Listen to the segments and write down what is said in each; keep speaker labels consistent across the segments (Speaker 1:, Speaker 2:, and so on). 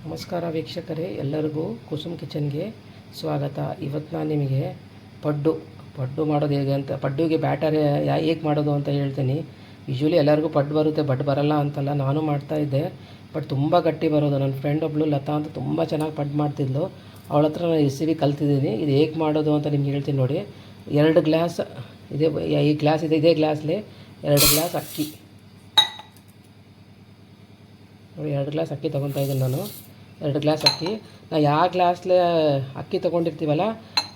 Speaker 1: ನಮಸ್ಕಾರ ವೀಕ್ಷಕರೇ, ಎಲ್ಲರಿಗೂ ಕುಸುಮ್ ಕಿಚನ್ಗೆ ಸ್ವಾಗತ. ಇವತ್ತು ನಾನು ನಿಮಗೆ ಪಡ್ಡು ಮಾಡೋದು ಹೇಗೆ ಅಂತ, ಪಡ್ಡುಗೆ ಬ್ಯಾಟರ್ ಹೇಗೆ ಮಾಡೋದು ಅಂತ ಹೇಳ್ತೀನಿ. ಯೂಶ್ವಲಿ ಎಲ್ಲರಿಗೂ ಪಡ್ಡು ಬರುತ್ತೆ, ಬಟ್ ಬರಲ್ಲ ಅಂತಲ್ಲ, ನಾನು ಮಾಡ್ತಾಯಿದ್ದೆ. ಬಟ್ ತುಂಬ ಗಟ್ಟಿ ಬರೋದು. ನನ್ನ ಫ್ರೆಂಡ್ ಒಬ್ಬಳು ಲತಾ ಅಂತ ತುಂಬ ಚೆನ್ನಾಗಿ ಪಡ್ಡು ಮಾಡ್ತಿದ್ಲು. ಅವಳ ಹತ್ರ ನಾನು ರೆಸಿಪಿ ಕಲ್ತಿದ್ದೀನಿ. ಇದು ಹೇಗೆ ಮಾಡೋದು ಅಂತ ನಿಮ್ಗೆ ಹೇಳ್ತೀನಿ ನೋಡಿ. 2 ಗ್ಲಾಸ್ ಇದೆ, ಈ ಗ್ಲಾಸ್ ಇದೆ, ಇದೇ ಗ್ಲಾಸ್ಲಿ 2 ಗ್ಲಾಸ್ ಅಕ್ಕಿ ನೋಡಿ. 2 ಗ್ಲಾಸ್ ಅಕ್ಕಿ ತೊಗೊತಾ ಇದ್ದೀನಿ ನಾನು. 2 ಗ್ಲಾಸ್ ಅಕ್ಕಿ. ನಾವು ಯಾವ ಗ್ಲಾಸ್ಲೆ ಅಕ್ಕಿ ತೊಗೊಂಡಿರ್ತೀವಲ್ಲ,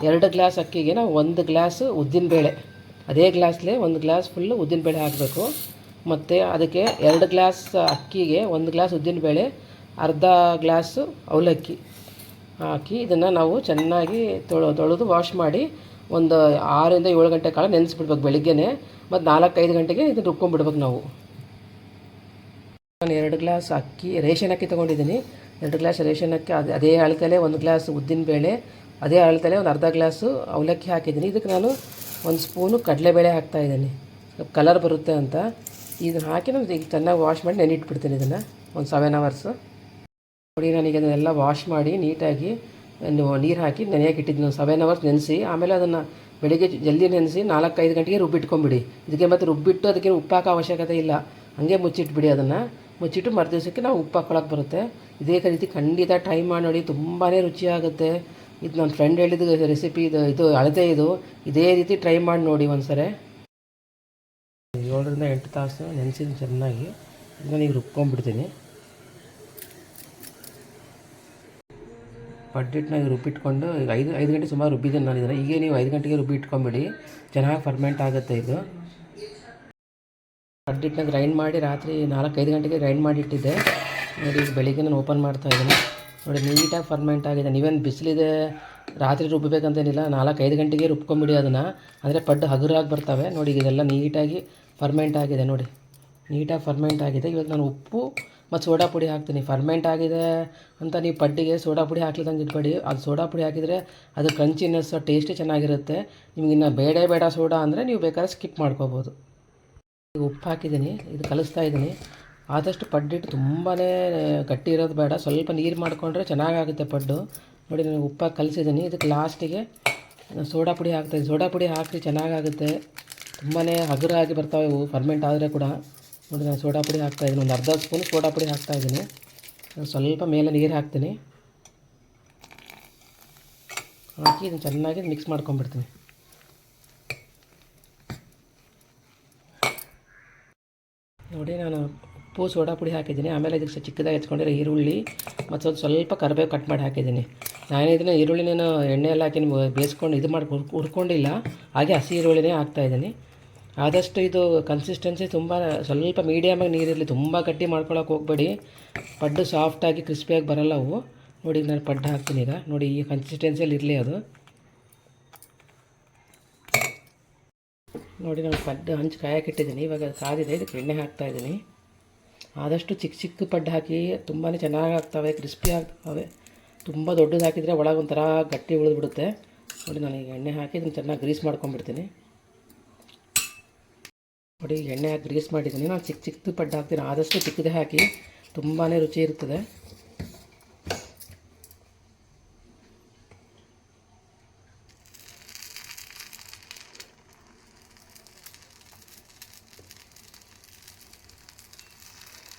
Speaker 1: 2 ಗ್ಲಾಸ್ ಅಕ್ಕಿಗೆ ನಾವು 1 ಗ್ಲಾಸ್ ಉದ್ದಿನಬೇಳೆ, ಅದೇ ಗ್ಲಾಸ್ಲೆ 1 ಗ್ಲಾಸ್ ಫುಲ್ಲು ಉದ್ದಿನಬೇಳೆ ಹಾಕಬೇಕು. ಮತ್ತು ಅದಕ್ಕೆ 2 ಗ್ಲಾಸ್ ಅಕ್ಕಿಗೆ 1 ಗ್ಲಾಸ್ ಉದ್ದಿನಬೇಳೆ, ಅರ್ಧ ಗ್ಲಾಸು ಅವಲಕ್ಕಿ ಹಾಕಿ ಇದನ್ನು ನಾವು ಚೆನ್ನಾಗಿ ತೊಳೆದು ವಾಶ್ ಮಾಡಿ ಒಂದು 6 ಇಂದ 7 ಗಂಟೆ ಕಾಲ ನೆನೆಸ್ಬಿಡ್ಬೇಕು ಬೆಳಿಗ್ಗೆನೇ. ಮತ್ತು 4-5 ಗಂಟೆಗೆ ಇದನ್ನು ರುಬ್ಕೊಂಡ್ಬಿಡ್ಬೇಕು ನಾವು. ನಾನು 2 ಗ್ಲಾಸ್ ಅಕ್ಕಿ, ರೇಷನ್ ಅಕ್ಕಿ ತೊಗೊಂಡಿದ್ದೀನಿ. 2 ಗ್ಲಾಸ್ ರೇಷನ್ ಅಕ್ಕಿ, ಅದೇ ಅಳತೆಲೆ 1 ಗ್ಲಾಸ್ ಉದ್ದಿನಬೇಳೆ, ಅದೇ ಅಳತೆಲೆ ಒಂದು ಅರ್ಧ ಗ್ಲಾಸು ಅವಲಕ್ಕಿ ಹಾಕಿದ್ದೀನಿ. ಇದಕ್ಕೆ ನಾನು 1 ಸ್ಪೂನು ಕಡಲೆಬೇಳೆ ಹಾಕ್ತಾಯಿದ್ದೀನಿ, ಕಲರ್ ಬರುತ್ತೆ ಅಂತ. ಇದನ್ನು ಹಾಕಿ ನಾನು ಈಗ ಚೆನ್ನಾಗಿ ವಾಶ್ ಮಾಡಿ ನೆನಿಟ್ಬಿಡ್ತೀನಿ ಇದನ್ನು ಒಂದು 7 ಅವರ್ಸು. ನೋಡಿ, ನನಗೆ ಅದನ್ನೆಲ್ಲ ವಾಶ್ ಮಾಡಿ ನೀಟಾಗಿ ನೀರು ಹಾಕಿ ನೆನೆಯೋಕೆ ಇಟ್ಟಿದ್ದೀನಿ. 7 ಅವರ್ಸ್ ನೆನೆಸಿ, ಆಮೇಲೆ ಅದನ್ನು ಬೆಳಿಗ್ಗೆ ಜಲ್ದಿ ನೆನೆಸಿ 4-5 ಗಂಟೆಗೆ ರುಬ್ಬಿಟ್ಕೊಂಬಿಡಿ. ಇದಕ್ಕೆ ಮತ್ತು ರುಬ್ಬಿಟ್ಟು ಅದಕ್ಕೆ ಉಪ್ಪು ಹಾಕೋ ಅವಶ್ಯಕತೆ ಇಲ್ಲ, ಹಾಗೆ ಮುಚ್ಚಿಟ್ಬಿಡಿ. ಅದನ್ನು ಮುಚ್ಚಿಟ್ಟು ಮರುದಿವಸಕ್ಕೆ ನಾವು ಉಪ್ಪು ಹಾಕ್ಕೊಳಕ್ಕೆ ಬರುತ್ತೆ. ಇದೇ ರೀತಿ ಖಂಡಿತ ಟ್ರೈ ಮಾಡಿ ನೋಡಿ, ತುಂಬಾ ರುಚಿಯಾಗುತ್ತೆ. ಇದು ನನ್ನ ಫ್ರೆಂಡ್ ಹೇಳಿದ ರೆಸಿಪಿ, ಇದು ಅಳತೆ ಇದೇ ರೀತಿ ಟ್ರೈ ಮಾಡಿ ನೋಡಿ ಒಂದ್ಸರಿ. 7 ರಿಂದ 8 ತಾಸು ನೆನೆಸಿದ್ದೀನಿ ಚೆನ್ನಾಗಿ. ಇದನ್ನು ಈಗ ರುಬ್ಕೊಂಡ್ಬಿಡ್ತೀನಿ. ಪಡ್ಡಿಟ್ಟನಾಗ ರುಬ್ಬಿಟ್ಕೊಂಡು ಈಗ 5 ಗಂಟೆ ಸುಮಾರು ರುಬ್ಬಿದ್ದೀನಿ ನಾನು ಇದನ್ನು. ಈಗ ನೀವು 5 ಗಂಟೆಗೆ ರುಬ್ಬಿಟ್ಕೊಂಬಿಡಿ, ಚೆನ್ನಾಗಿ ಫರ್ಮೆಂಟ್ ಆಗುತ್ತೆ ಇದು. ಪಡ್ಡಿಟ್ಟನ್ನ ಗ್ರೈಂಡ್ ಮಾಡಿ ರಾತ್ರಿ 4-5 ಗಂಟೆಗೆ ಗ್ರೈಂಡ್ ಮಾಡಿಟ್ಟಿದ್ದೆ. ನೋಡಿ, ಈಗ ಬೆಳಿಗ್ಗೆ ನಾನು ಓಪನ್ ಮಾಡ್ತಾಯಿದ್ದೀನಿ. ನೋಡಿ, ನೀಟಾಗಿ ಫರ್ಮೆಂಟ್ ಆಗಿದೆ. ನೀವೇನು ಬಿಸಿಲಿದೆ ರಾತ್ರಿ ರುಬ್ಬಬೇಕಂತೇನಿಲ್ಲ, 4-5 ಗಂಟೆಗೆ ರುಬ್ಕೊಂಬಿಡಿ ಅದನ್ನು, ಅಂದರೆ ಪಡ್ಡು ಹಗುರಾಗಿ ಬರ್ತವೆ. ನೋಡಿ, ಇದೆಲ್ಲ ನೀಟಾಗಿ ಫರ್ಮೆಂಟ್ ಆಗಿದೆ. ನೋಡಿ, ನೀಟಾಗಿ ಫರ್ಮೆಂಟ್ ಆಗಿದೆ. ಇವಾಗ ನಾನು ಉಪ್ಪು ಮತ್ತು ಸೋಡಾ ಪುಡಿ ಹಾಕ್ತೀನಿ. ಫರ್ಮೆಂಟ್ ಆಗಿದೆ ಅಂತ ನೀವು ಪಡ್ಡಿಗೆ ಸೋಡಾ ಪುಡಿ ಹಾಕ್ಲಿಕ್ಕಂಗೆ ಇಟ್ಬೇಡಿ. ಅದು ಸೋಡಾ ಪುಡಿ ಹಾಕಿದರೆ ಅದು ಕ್ರಂಚಿನೆಸ್, ಟೇಸ್ಟೇ ಚೆನ್ನಾಗಿರುತ್ತೆ. ನಿಮಗಿನ್ನು ಬೇಡ ಸೋಡಾ ಅಂದರೆ ನೀವು ಬೇಕಾದ್ರೆ ಸ್ಕಿಪ್ ಮಾಡ್ಕೋಬೋದು. ಉಪ್ಪು ಹಾಕಿದ್ದೀನಿ, ಇದು ಕಲಿಸ್ತಾ ಇದ್ದೀನಿ. ಆದಷ್ಟು ಪಡ್ಡಿಟ್ಟು ತುಂಬಾ ಗಟ್ಟಿ ಇರೋದು ಬೇಡ, ಸ್ವಲ್ಪ ನೀರು ಮಾಡಿಕೊಂಡ್ರೆ ಚೆನ್ನಾಗಾಗುತ್ತೆ ಪಡ್ಡು. ನೋಡಿ, ನಾನು ಉಪ್ಪಾಗಿ ಕಲಿಸಿದ್ದೀನಿ. ಇದಕ್ಕೆ ಲಾಸ್ಟಿಗೆ ಸೋಡಾ ಪುಡಿ ಹಾಕ್ತಾಯಿದ್ದೀನಿ. ಸೋಡಾ ಪುಡಿ ಹಾಕಿ ಚೆನ್ನಾಗಾಗುತ್ತೆ, ತುಂಬಾ ಹಗುರಾಗಿ ಬರ್ತಾವೆ ಇವು ಫರ್ಮೆಂಟ್ ಆದರೆ ಕೂಡ. ನೋಡಿ, ನಾನು ಸೋಡಾ ಪುಡಿ ಹಾಕ್ತಾಯಿದ್ದೀನಿ, ಒಂದು ಅರ್ಧ ಸ್ಪೂನ್ ಸೋಡಾ ಪುಡಿ ಹಾಕ್ತಾಯಿದ್ದೀನಿ. ಸ್ವಲ್ಪ ಮೇಲೆ ನೀರು ಹಾಕ್ತೀನಿ, ಹಾಕಿ ಇದನ್ನು ಚೆನ್ನಾಗಿ ಮಿಕ್ಸ್ ಮಾಡ್ಕೊಂಡ್ಬಿಡ್ತೀನಿ. ನೋಡಿ, ನಾನು ಉಪ್ಪು ಸೋಡಾ ಪುಡಿ ಹಾಕಿದ್ದೀನಿ. ಆಮೇಲೆ ಇದಕ್ಕೆ ಚಿಕ್ಕದಾಗಿ ಹೆಚ್ಕೊಂಡಿರೋ ಈರುಳ್ಳಿ ಮತ್ತು ಸ್ವಲ್ಪ ಕರಿಬೇವು ಕಟ್ ಮಾಡಿ ಹಾಕಿದ್ದೀನಿ. ನಾನು ಇದನ್ನು ಈರುಳ್ಳಿನ ಎಣ್ಣೆ ಎಲ್ಲ ಹಾಕಿ ಬೇಯಿಸ್ಕೊಂಡು ಇದು ಮಾಡಿ ಹುರ್ಕೊಂಡಿಲ್ಲ, ಹಾಗೆ ಹಸಿ ಈರುಳ್ಳಿನೇ ಹಾಕ್ತಾಯಿದ್ದೀನಿ. ಆದಷ್ಟು ಇದು ಕನ್ಸಿಸ್ಟೆನ್ಸಿ ಸ್ವಲ್ಪ ಮೀಡಿಯಮಾಗಿ ನೀರಿರಲಿ, ತುಂಬ ಗಟ್ಟಿ ಮಾಡ್ಕೊಳಕ್ಕೆ ಹೋಗಬೇಡಿ. ಪಡ್ಡು ಸಾಫ್ಟಾಗಿ ಕ್ರಿಸ್ಪಿಯಾಗಿ ಬರೋಲ್ಲ ಅವು. ನೋಡಿ, ನಾನು ಪಡ್ಡು ಹಾಕ್ತೀನಿ ಈಗ. ನೋಡಿ, ಈ ಕನ್ಸಿಸ್ಟೆನ್ಸಿಯಲ್ಲಿ ಇರಲಿ ಅದು. ನೋಡಿ, ನಾನು ಪಡ್ಡು ಹಂಚು ಕಾಯಕ್ಕೆ ಇಟ್ಟಿದ್ದೀನಿ. ಇವಾಗ ಕಾದಿದೆ, ಇದಕ್ಕೆ ಎಣ್ಣೆ ಹಾಕ್ತಾಯಿದ್ದೀನಿ. ಆದಷ್ಟು ಚಿಕ್ಕ ಪಡ್ಡು ಹಾಕಿ, ತುಂಬಾ ಚೆನ್ನಾಗಿ ಆಗ್ತವೆ, ಕ್ರಿಸ್ಪಿ ಆಗ್ತವೆ. ತುಂಬ ದೊಡ್ಡದು ಹಾಕಿದರೆ ಒಳಗೆ ಒಂಥರ ಗಟ್ಟಿ ಉಳಿದ್ಬಿಡುತ್ತೆ. ನೋಡಿ, ನಾನು ಈಗ ಎಣ್ಣೆ ಹಾಕಿ ಇದನ್ನು ಚೆನ್ನಾಗಿ ಗ್ರೀಸ್ ಮಾಡ್ಕೊಂಡ್ಬಿಡ್ತೀನಿ. ನೋಡಿ, ಎಣ್ಣೆ ಹಾಕಿ ಗ್ರೀಸ್ ಮಾಡಿದ್ದೀನಿ. ನಾನು ಚಿಕ್ಕ ಪಡ್ಡು ಹಾಕ್ತೀನಿ. ಆದಷ್ಟು ಚಿಕ್ಕದೇ ಹಾಕಿ, ತುಂಬಾ ರುಚಿ ಇರ್ತದೆ.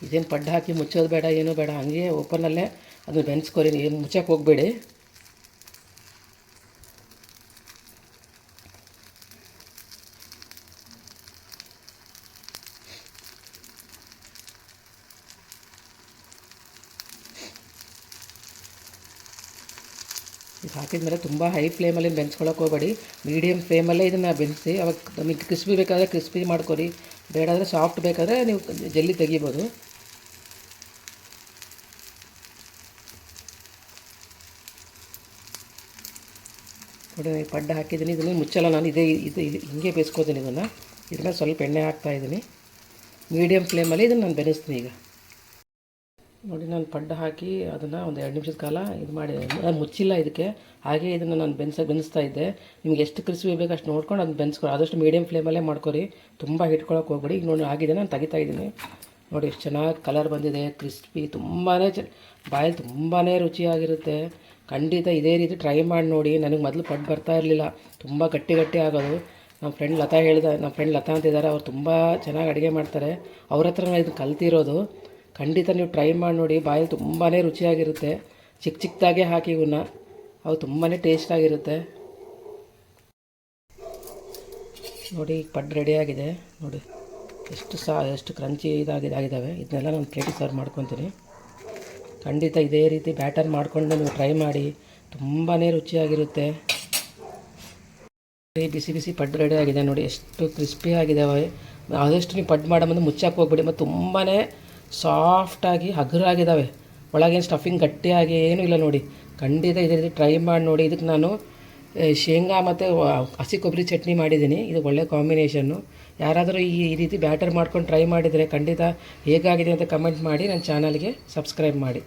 Speaker 1: ಇದೇನು ಪಡ್ಡು ಹಾಕಿ ಮುಚ್ಚೋದು ಬೇಡ, ಏನೂ ಬೇಡ, ಹಂಗೆ ಓಪನಲ್ಲೇ ಅದು ಬೆನ್ಸ್ಕೊರಿ, ಏನು ಮುಚ್ಚಕ್ಕೆ ಹೋಗಬೇಡಿ. ಇದು ಹಾಕಿದ್ಮೇಲೆ ತುಂಬ ಹೈ ಫ್ಲೇಮಲ್ಲಿ ಬೆನ್ಸ್ಕೊಳಕ್ಕೆ ಹೋಗಬೇಡಿ, ಮೀಡಿಯಮ್ ಫ್ಲೇಮಲ್ಲೇ ಇದನ್ನು ಬೆನ್ನಿಸಿ. ಅವಾಗ ನಮಗೆ ಕ್ರಿಸ್ಪಿ ಬೇಕಾದರೆ ಕ್ರಿಸ್ಪಿ ಮಾಡ್ಕೊರಿ, ಬೇಡಾದರೆ ಸಾಫ್ಟ್ ಬೇಕಾದರೆ ನೀವು ಜಲ್ದಿ ತೆಗಿಬೋದು. ನೋಡಿ, ಪಡ್ಡು ಹಾಕಿದ್ದೀನಿ. ಇದನ್ನು ಮುಚ್ಚಲ್ಲ ನಾನು, ಇದು ಹಿಂಗೆ ಬೇಯಿಸ್ಕೋತೀನಿ. ಇದನ್ನು ಸ್ವಲ್ಪ ಎಣ್ಣೆ ಹಾಕ್ತಾಯಿದ್ದೀನಿ. ಮೀಡಿಯಮ್ ಫ್ಲೇಮಲ್ಲಿ ಇದನ್ನು ನಾನು ಬೆರೆಸ್ತೀನಿ ಈಗ. ನೋಡಿ, ನಾನು ಪಡ್ಡು ಹಾಕಿ ಅದನ್ನು ಒಂದು 2 ನಿಮಿಷದ ಕಾಲ ಇದು ಮಾಡಿ, ನಾನು ಮುಚ್ಚಿಲ್ಲ ಇದಕ್ಕೆ, ಹಾಗೆ ಇದನ್ನು ನಾನು ಬೆನ್ನಿಸ್ತಾ ಇದ್ದೆ. ನಿಮ್ಗೆ ಎಷ್ಟು ಕ್ರಿಸ್ಪಿ ಬೇಕು ಅಷ್ಟು ನೋಡ್ಕೊಂಡು ಅದನ್ನು ಬೆನ್ಸ್ಕೊರಿ. ಆದಷ್ಟು ಮೀಡಿಯಮ್ ಫ್ಲೇಮಲ್ಲೇ ಮಾಡ್ಕೊರಿ, ತುಂಬ ಹಿಟ್ಕೊಳಕ್ಕೆ ಹೋಗ್ಬೇಡಿ. ಈಗ ನೋಡಿ ಆಗಿದೆ, ನಾನು ತೆಗಿತಾ ಇದ್ದೀನಿ. ನೋಡಿ ಎಷ್ಟು ಚೆನ್ನಾಗಿ ಕಲರ್ ಬಂದಿದೆ, ಕ್ರಿಸ್ಪಿ, ತುಂಬಾ ಬಾಯಲ್ಲಿ ತುಂಬಾ ರುಚಿಯಾಗಿರುತ್ತೆ. ಖಂಡಿತ ಇದೇ ರೀತಿ ಟ್ರೈ ಮಾಡಿ ನೋಡಿ. ನನಗೆ ಮೊದಲು ಪಡ್ಡು ಬರ್ತಾ ಇರಲಿಲ್ಲ, ತುಂಬ ಗಟ್ಟಿ ಗಟ್ಟಿ ಆಗೋದು. ನಮ್ಮ ಫ್ರೆಂಡ್ ಲತಾ ಅಂತಿದ್ದಾರೆ, ಅವ್ರು ತುಂಬ ಚೆನ್ನಾಗಿ ಅಡುಗೆ ಮಾಡ್ತಾರೆ. ಅವ್ರ ಹತ್ರ ನಾನು ಇದು ಕಲ್ತಿರೋದು. ಖಂಡಿತ ನೀವು ಟ್ರೈ ಮಾಡಿ ನೋಡಿ, ಬಾಯಲ್ಲಿ ತುಂಬಾ ರುಚಿಯಾಗಿರುತ್ತೆ. ಚಿಕ್ಕದಾಗೆ ಹಾಕಿ ಇವನ್ನ, ಅವು ತುಂಬಾ ಟೇಸ್ಟಾಗಿರುತ್ತೆ. ನೋಡಿ ಈಗ ಪಡ್ಡು ರೆಡಿಯಾಗಿದೆ. ನೋಡಿ ಎಷ್ಟು ಕ್ರಂಚಿ ಇದಾಗಿದ್ದಾವೆ. ಇದನ್ನೆಲ್ಲ ನಾನು ಪ್ಲೇಟಿಗೆ ಸರ್ವ್ ಮಾಡ್ಕೊತೀನಿ. ಖಂಡಿತ ಇದೇ ರೀತಿ ಬ್ಯಾಟರ್ ಮಾಡಿಕೊಂಡು ನೀವು ಟ್ರೈ ಮಾಡಿ, ತುಂಬಾ ರುಚಿಯಾಗಿರುತ್ತೆ. ಬಿಸಿ ಬಿಸಿ ಪಡ್ಡು ರೆಡಿ ಆಗಿದೆ ನೋಡಿ, ಎಷ್ಟು ಕ್ರಿಸ್ಪಿ ಆಗಿದ್ದಾವೆ. ಆದಷ್ಟು ನೀವು ಪಡ್ಡು ಮಾಡೋ ಮುಚ್ಚಾಕೆ ಹೋಗ್ಬಿಡಿ. ಮತ್ತು ತುಂಬಾ ಸಾಫ್ಟಾಗಿ ಹಗುರಾಗಿದ್ದಾವೆ, ಒಳಗೇನು ಸ್ಟಫಿಂಗ್ ಗಟ್ಟಿಯಾಗಿ ಏನೂ ಇಲ್ಲ ನೋಡಿ. ಖಂಡಿತ ಇದೇ ರೀತಿ ಟ್ರೈ ಮಾಡಿ ನೋಡಿ. ಇದಕ್ಕೆ ನಾನು ಶೇಂಗಾ ಮತ್ತು ಹಸಿ ಕೊಬ್ಬರಿ ಚಟ್ನಿ ಮಾಡಿದ್ದೀನಿ. ಇದು ಒಳ್ಳೆ ಕಾಂಬಿನೇಷನ್ನು. ಯಾರಾದರೂ ಈ ರೀತಿ ಬ್ಯಾಟರ್ ಮಾಡ್ಕೊಂಡು ಟ್ರೈ ಮಾಡಿದರೆ ಖಂಡಿತ ಹೇಗಾಗಿದೆ ಅಂತ ಕಮೆಂಟ್ ಮಾಡಿ. ನನ್ನ ಚಾನಲ್ಗೆ ಸಬ್ಸ್ಕ್ರೈಬ್ ಮಾಡಿ.